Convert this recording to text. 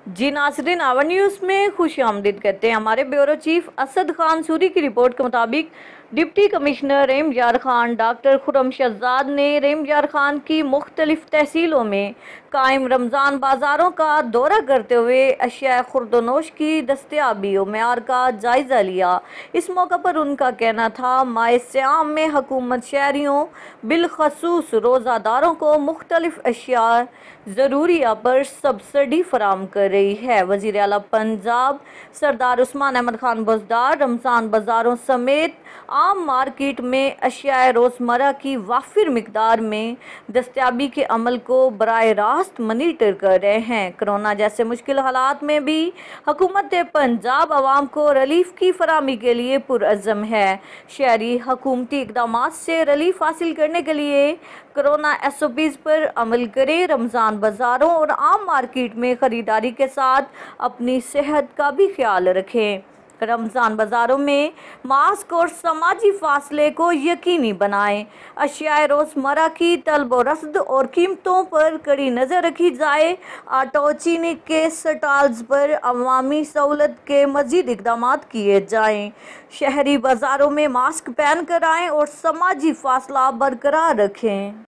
जी नाज़रीन, our news में खुश आमदीद कहते हैं। हमारे ब्यूरो चीफ असद खान सूरी की रिपोर्ट के मुताबिक डिप्टी कमिश्नर रेमजार खान डॉक्टर खुर्रम शहजाद ने रेमजार खान की मुख्तलिफ तहसीलों में कायम रमज़ान बाज़ारों का दौरा करते हुए अशिया खुर्दनोश की दस्तयाबी और मेयार का जायज़ा लिया। इस मौका पर उनका कहना था, माह सियाम में हुकूमत शहरियों बिलखसूस रोज़ादारों को मुख्तलिफ अशिया ज़रूरिया पर सब्सिडी फराम कर रही है। वज़ीर आला पंजाब सरदार उस्मान अहमद खान बुज़दार रमज़ान बाज़ारों समेत आम मार्केट में अशिया रोज़मर्रा की वाफिर मिकदार में दस्तयाबी के अमल को बराह रास्त मॉनिटर कर रहे हैं। कोरोना जैसे मुश्किल हालात में भी हुकूमत पंजाब आवाम को रिलीफ की फराहमी के लिए पुरअज़म है। शहरी हुकूमती इक़दामात से रिलीफ हासिल करने के लिए कोरोना SOPs पर अमल करें। रमज़ान बाज़ारों और आम मार्केट में ख़रीदारी के साथ अपनी सेहत का भी ख्याल रखें। रमज़ान बाज़ारों में मास्क और समाजी फासले को यकीनी बनाएं। अशिया रोज़मर्रा की तलब व रसद और कीमतों पर कड़ी नज़र रखी जाए। आटा चीनी के स्टॉल्स पर अवामी सहूलत के मज़ीद इक़दामात किए जाएं। शहरी बाज़ारों में मास्क पहन कर आएँ और समाजी फासला बरकरार रखें।